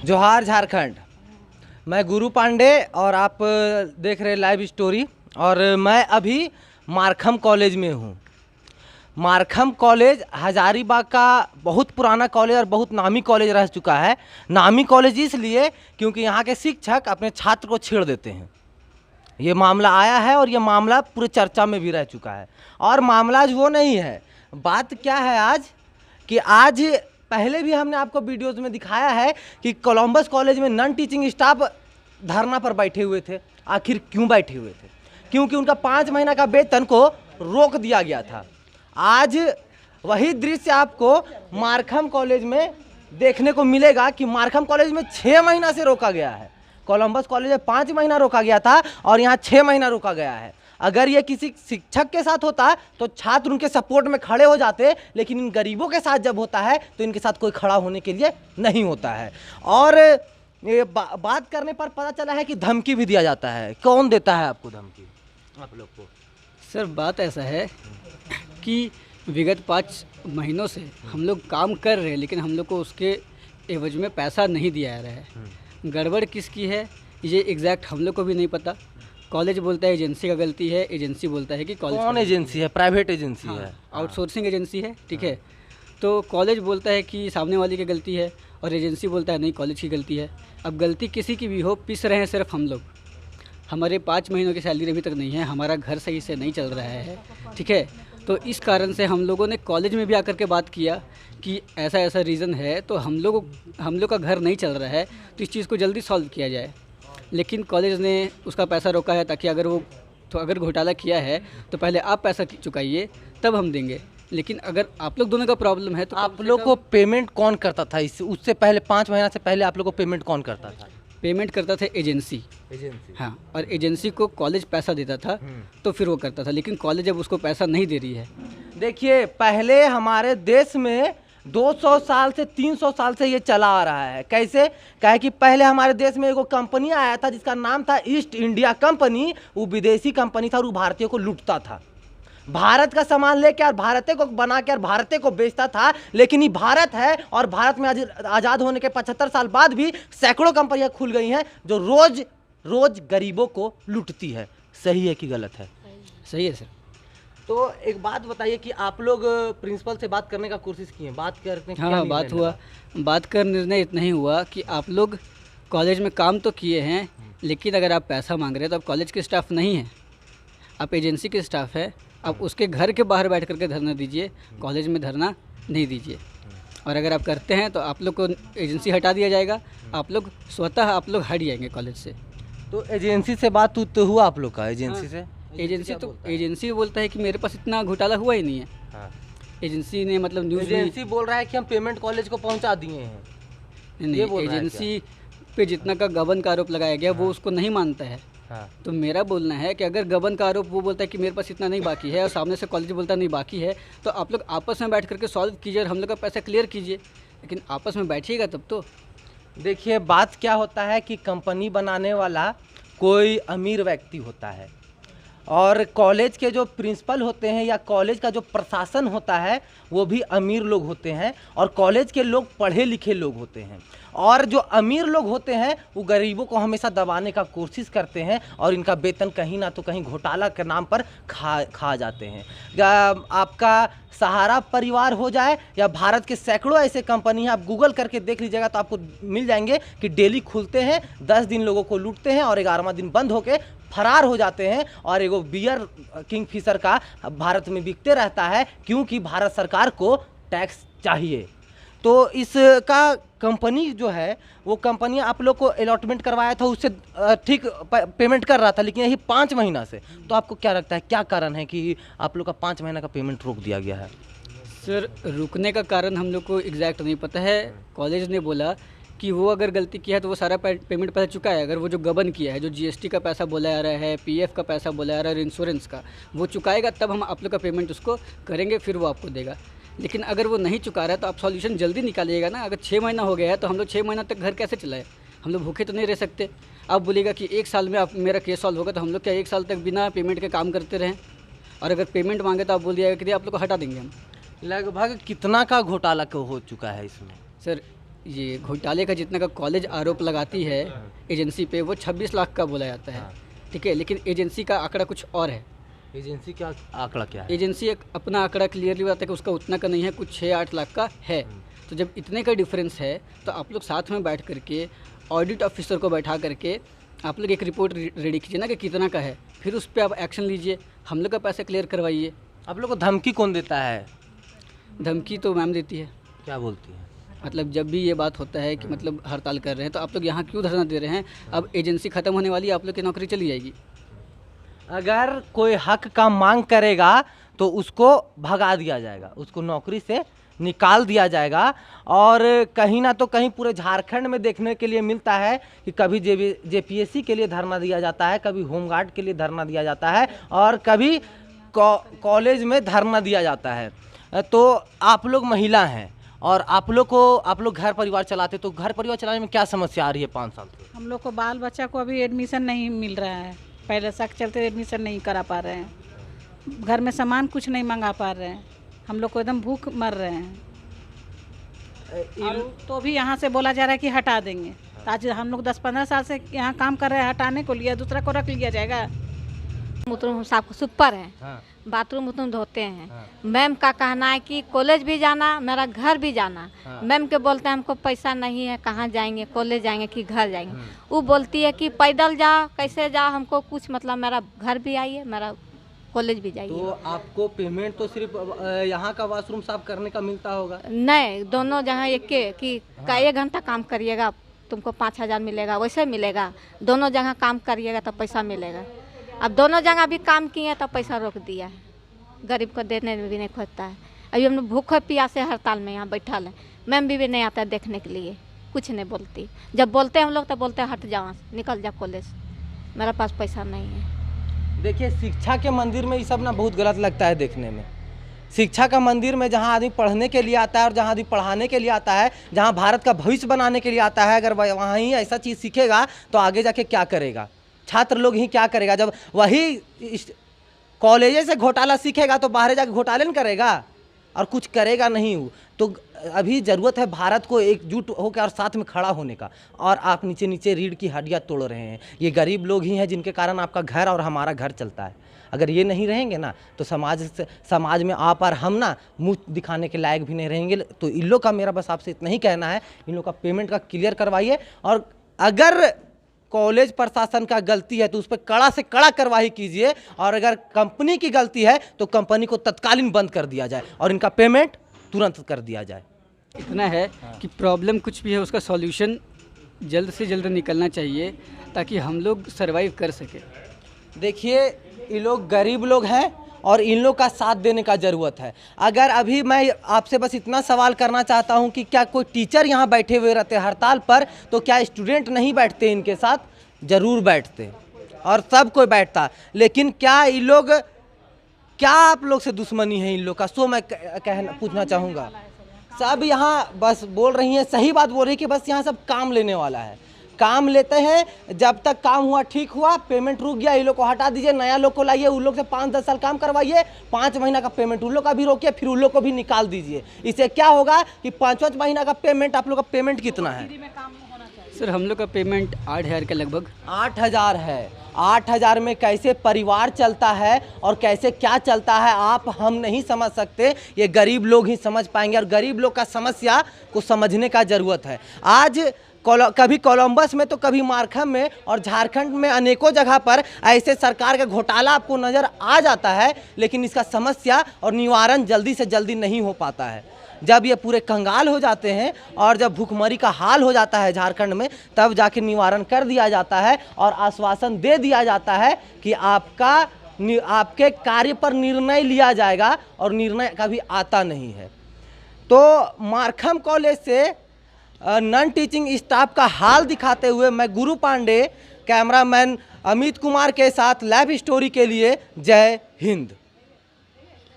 जोहार झारखंड। मैं गुरु पांडे और आप देख रहे लाइव स्टोरी। और मैं अभी मारखम कॉलेज में हूँ। मारखम कॉलेज हजारीबाग का बहुत पुराना कॉलेज और बहुत नामी कॉलेज रह चुका है। नामी कॉलेज इसलिए क्योंकि यहाँ के शिक्षक अपने छात्र को छेड़ देते हैं। ये मामला आया है और ये मामला पूरे चर्चा में भी रह चुका है। और मामला आज वो नहीं है। बात क्या है आज कि आज पहले भी हमने आपको वीडियोज़ में दिखाया है कि कोलंबस कॉलेज में नॉन टीचिंग स्टाफ धरना पर बैठे हुए थे। आखिर क्यों बैठे हुए थे? क्योंकि उनका 5 महीना का वेतन को रोक दिया गया था। आज वही दृश्य आपको मारखम कॉलेज में देखने को मिलेगा कि मारखम कॉलेज में 6 महीना से रोका गया है। कोलंबस कॉलेज में 5 महीना रोका गया था और यहाँ 6 महीना रोका गया है। अगर ये किसी शिक्षक के साथ होता तो छात्र उनके सपोर्ट में खड़े हो जाते, लेकिन इन गरीबों के साथ जब होता है तो इनके साथ कोई खड़ा होने के लिए नहीं होता है। और ये बात करने पर पता चला है कि धमकी भी दिया जाता है। कौन देता है आपको धमकी, आप लोग को? सर बात ऐसा है कि विगत 5 महीनों से हम लोग काम कर रहे हैं, लेकिन हम लोग को उसके एवज में पैसा नहीं दिया जा रहा है। गड़बड़ किसकी है ये एग्जैक्ट हम लोग को भी नहीं पता। कॉलेज बोलता है एजेंसी का गलती है, एजेंसी बोलता है कि कॉलेज कौन एजेंसी है? प्राइवेट एजेंसी है, आउटसोर्सिंग एजेंसी है, ठीक है। तो कॉलेज बोलता है कि सामने वाले की गलती है और एजेंसी बोलता है नहीं कॉलेज की गलती है। अब गलती किसी की भी हो, पिस रहे हैं सिर्फ हम लोग। हमारे 5 महीनों की सैलरी अभी तक नहीं है, हमारा घर सही से नहीं चल रहा है, ठीक है। तो इस कारण से हम लोगों ने कॉलेज में भी आकर के बात किया कि ऐसा ऐसा रीज़न है, तो हम लोग का घर नहीं चल रहा है, तो इस चीज़ को जल्दी सॉल्व किया जाए। लेकिन कॉलेज ने उसका पैसा रोका है ताकि अगर घोटाला किया है तो पहले आप पैसा चुकाइए तब हम देंगे। लेकिन अगर आप लोग दोनों का प्रॉब्लम है तो आप लोग को पेमेंट कौन करता था? उससे पहले 5 महीना से पहले आप लोग को पेमेंट कौन करता था? पेमेंट करता था एजेंसी। हाँ, और एजेंसी को कॉलेज पैसा देता था तो फिर वो करता था। लेकिन कॉलेज अब उसको पैसा नहीं दे रही है। देखिए, पहले हमारे देश में 200 साल से 300 साल से ये चला आ रहा है। कैसे? कहे कि पहले हमारे देश में एगो कंपनी आया था जिसका नाम था ईस्ट इंडिया कंपनी। वो विदेशी कंपनी था और वो भारतीयों को लूटता था। भारत का सामान लेके और भारतीय को बना के और भारतीय को बेचता था। लेकिन ये भारत है और भारत में आज़ाद होने के 75 साल बाद भी सैकड़ों कंपनियां खुल गई हैं जो रोज रोज गरीबों को लूटती है। सही है कि गलत है? सही है सर। तो एक बात बताइए कि आप लोग प्रिंसिपल से बात करने का कोशिश किए? बात करने हाँ, बात हुआ। बात कर निर्णय इतना ही हुआ कि आप लोग कॉलेज में काम तो किए हैं, लेकिन अगर आप पैसा मांग रहे हैं तो आप कॉलेज के स्टाफ नहीं हैं, आप एजेंसी के स्टाफ है। आप उसके घर के बाहर बैठ करके धरना दीजिए, कॉलेज में धरना नहीं दीजिए। और अगर आप करते हैं तो आप लोग को एजेंसी हटा दिया जाएगा, आप लोग स्वतः हट जाएंगे कॉलेज से। तो एजेंसी से बात तो हुआ आप लोग का? एजेंसी से एजेंसी बोलता है कि मेरे पास इतना घोटाला हुआ ही नहीं है। हाँ। एजेंसी ने मतलब न्यूज़ एजेंसी बोल रहा है कि हम पेमेंट कॉलेज को पहुंचा दिए हैं। नहीं, एजेंसी पे जितना का गबन का आरोप लगाया गया वो उसको नहीं मानता है। हाँ। तो मेरा बोलना है कि अगर गबन का आरोप वो बोलता है कि मेरे पास इतना नहीं बाकी है और सामने से कॉलेज बोलता नहीं बाकी है, तो आप लोग आपस में बैठ करके सॉल्व कीजिए और हम लोग का पैसा क्लियर कीजिए। लेकिन आपस में बैठिएगा तब तो। देखिए, बात क्या होता है कि कंपनी बनाने वाला कोई अमीर व्यक्ति होता है और कॉलेज के जो प्रिंसिपल होते हैं या कॉलेज का जो प्रशासन होता है वो भी अमीर लोग होते हैं और कॉलेज के लोग पढ़े लिखे लोग होते हैं। और जो अमीर लोग होते हैं वो गरीबों को हमेशा दबाने का कोशिश करते हैं और इनका वेतन कहीं ना तो कहीं घोटाला के नाम पर खा जाते हैं। आपका सहारा परिवार हो जाए या भारत के सैकड़ों ऐसे कंपनी हैं, आप गूगल करके देख लीजिएगा तो आपको मिल जाएंगे कि डेली खुलते हैं, 10 दिन लोगों को लूटते हैं और 11वां दिन बंद होके फरार हो जाते हैं। और एगो बियर किंगफिशर का भारत में बिकते रहता है क्योंकि भारत सरकार को टैक्स चाहिए। तो इसका कंपनी जो है वो कंपनी आप लोग को अलॉटमेंट करवाया था, उससे ठीक पेमेंट कर रहा था, लेकिन यही 5 महीना से। तो आपको क्या लगता है क्या कारण है कि आप लोग का 5 महीना का पेमेंट रोक दिया गया है? सर, रुकने का कारण हम लोग को एग्जैक्ट नहीं पता है। कॉलेज ने बोला कि वो अगर गलती किया है तो वो सारा पेमेंट पहले चुका है। अगर वो जो गबन किया है, जो जीएसटी का पैसा बोला जा रहा है, पीएफ का पैसा बोला जा रहा है और इंश्योरेंस का, वो चुकाएगा तब हम आप लोग का पेमेंट उसको करेंगे, फिर वो आपको देगा। लेकिन अगर वो नहीं चुका रहा है तो आप सॉल्यूशन जल्दी निकालिएगा ना। अगर 6 महीना हो गया है तो हम लोग 6 महीना तक घर कैसे चलाए? हम लोग भूखे तो नहीं रह सकते। आप बोलिएगा कि 1 साल में आप मेरा केस सॉल्व होगा, तो हम लोग क्या 1 साल तक बिना पेमेंट के काम करते रहें? और अगर पेमेंट मांगे तो आप बोल दिएगा कि आप लोग को हटा देंगे हम। लगभग कितना का घोटाला हो चुका है इसमें? सर, ये घोटाले का जितना का कॉलेज आरोप लगाती है एजेंसी पे, वो 26 लाख का बोला जाता है, ठीक है। लेकिन एजेंसी का आंकड़ा कुछ और है। एजेंसी का आंकड़ा क्या है? एजेंसी एक अपना आंकड़ा क्लियरली बताता है कि उसका उतना का नहीं है, कुछ 6-8 लाख का है। तो जब इतने का डिफरेंस है तो आप लोग साथ में बैठ करके ऑडिट ऑफिसर को बैठा करके आप लोग एक रिपोर्ट रेडी कीजिए ना कि कितना का है, फिर उस पर आप एक्शन लीजिए, हम लोग का पैसा क्लियर करवाइए। आप लोग को धमकी कौन देता है? धमकी तो मैम देती है। क्या बोलती है? मतलब जब भी ये बात होता है कि मतलब हड़ताल कर रहे हैं तो आप लोग यहाँ क्यों धरना दे रहे हैं, अब एजेंसी ख़त्म होने वाली है, आप लोग की नौकरी चली जाएगी। अगर कोई हक का मांग करेगा तो उसको भगा दिया जाएगा, उसको नौकरी से निकाल दिया जाएगा। और कहीं ना तो कहीं पूरे झारखंड में देखने के लिए मिलता है कि कभी जेपीएससी के लिए धरना दिया जाता है, कभी होमगार्ड के लिए धरना दिया जाता है, और कभी कॉलेज में धरना दिया जाता है। तो आप लोग महिला हैं और आप लोग घर परिवार चलाते, तो घर परिवार चलाने में क्या समस्या आ रही है 5 साल से? हम लोग को बाल बच्चा को अभी एडमिशन नहीं मिल रहा है, पहले शक चलते एडमिशन नहीं करा पा रहे हैं, घर में सामान कुछ नहीं मंगा पा रहे हैं, हम लोग को एकदम भूख मर रहे हैं। और तो भी यहाँ से बोला जा रहा है कि हटा देंगे, तो आज हम लोग 10-15 साल से यहाँ काम कर रहे हैं, हटाने को लिया दूसरा को रख लिया जाएगा। बाथरूम साफ सुपर है, हाँ। बाथरूम उतरूम धोते हैं। हाँ। मैम का कहना है कि कॉलेज भी जाना, मेरा घर भी जाना। हाँ। मैम के बोलते हैं हमको पैसा नहीं है, कहाँ जाएंगे, कॉलेज जाएंगे कि घर जाएंगे। वो बोलती है कि पैदल जाओ, कैसे जाओ, हमको कुछ मतलब मेरा घर भी आइए, मेरा कॉलेज भी जाइए। तो आपको पेमेंट तो सिर्फ यहाँ का वॉशरूम साफ करने का मिलता होगा? नहीं, दोनों जहाँ एक के कि का 1 घंटा काम करिएगा तुमको 5,000 मिलेगा, वैसे मिलेगा। दोनों जगह काम करिएगा तो पैसा मिलेगा। अब दोनों जगह भी काम किए तो पैसा रोक दिया है, गरीब को देने में भी नहीं खोजता है। अभी हम लोग भूखे प्यासे हड़ताल में यहाँ बैठल हैं, मैम भी नहीं आता है देखने के लिए, कुछ नहीं बोलती। जब बोलते हैं हम लोग तो बोलते हैं हट जाओ, निकल जा कॉलेज, मेरा पास पैसा नहीं है। देखिए, शिक्षा के मंदिर में ये सब ना बहुत गलत लगता है देखने में। शिक्षा का मंदिर में जहाँ आदमी पढ़ने के लिए आता है और जहाँ आदमी पढ़ाने के लिए आता है, जहाँ भारत का भविष्य बनाने के लिए आता है, अगर वहाँ ही ऐसा चीज़ सीखेगा तो आगे जाके क्या करेगा? छात्र लोग ही क्या करेगा? जब वही कॉलेज से घोटाला सीखेगा तो बाहर जाके घोटाले न करेगा और कुछ करेगा नहीं। तो अभी ज़रूरत है भारत को एकजुट होकर और साथ में खड़ा होने का। और आप नीचे नीचे रीढ़ की हड्डियाँ तोड़ रहे हैं। ये गरीब लोग ही हैं जिनके कारण आपका घर और हमारा घर चलता है। अगर ये नहीं रहेंगे ना तो समाज में आप और हम ना मुँह दिखाने के लायक भी नहीं रहेंगे। तो इन लोग का मेरा बस आपसे इतना ही कहना है, इन लोग का पेमेंट का क्लियर करवाइए, और अगर कॉलेज प्रशासन का गलती है तो उस पर कड़ा से कड़ा कार्रवाई कीजिए, और अगर कंपनी की गलती है तो कंपनी को तत्कालीन बंद कर दिया जाए और इनका पेमेंट तुरंत कर दिया जाए। इतना है कि प्रॉब्लम कुछ भी है उसका सॉल्यूशन जल्द से जल्द निकलना चाहिए ताकि हम लोग सरवाइव कर सकें। देखिए, ये लोग गरीब लोग हैं और इन लोग का साथ देने का ज़रूरत है। अगर अभी मैं आपसे बस इतना सवाल करना चाहता हूं कि क्या कोई टीचर यहाँ बैठे हुए रहते हड़ताल पर तो क्या स्टूडेंट नहीं बैठते इनके साथ? ज़रूर बैठते और सब कोई बैठता। लेकिन क्या ये लोग, क्या आप लोग से दुश्मनी है इन लोग का? सो मैं पूछना चाहूँगा। सब यहाँ बस बोल रही हैं, सही बात बोल रही है कि बस यहाँ सब काम लेने वाला है, काम लेते हैं। जब तक काम हुआ, ठीक हुआ, पेमेंट रुक गया, ये लोग को हटा दीजिए, नया लोग को लाइए, उन लोग से 5-10 साल काम करवाइए, 5 महीना का पेमेंट उन लोग का भी रोकिए, फिर उन लोग को भी निकाल दीजिए। इससे क्या होगा कि 5 महीना का पेमेंट, आप लोग का पेमेंट कितना है? सर हम लोग का पेमेंट 8,000 के लगभग। 8,000 है। 8,000 में कैसे परिवार चलता है और कैसे क्या चलता है आप हम नहीं समझ सकते, ये गरीब लोग ही समझ पाएंगे। और गरीब लोग का समस्या को समझने का ज़रूरत है। आज कभी कोलंबस में तो कभी मारखम में और झारखंड में अनेकों जगह पर ऐसे सरकार का घोटाला आपको नज़र आ जाता है, लेकिन इसका समस्या और निवारण जल्दी से जल्दी नहीं हो पाता है। जब ये पूरे कंगाल हो जाते हैं और जब भूखमरी का हाल हो जाता है झारखंड में, तब जाके निवारण कर दिया जाता है और आश्वासन दे दिया जाता है कि आपके कार्य पर निर्णय लिया जाएगा, और निर्णय कभी आता नहीं है। तो मारखम कॉलेज से नॉन टीचिंग स्टाफ का हाल दिखाते हुए मैं गुरु पांडे, कैमरामैन अमित कुमार के साथ लाइव स्टोरी के लिए जय हिंद।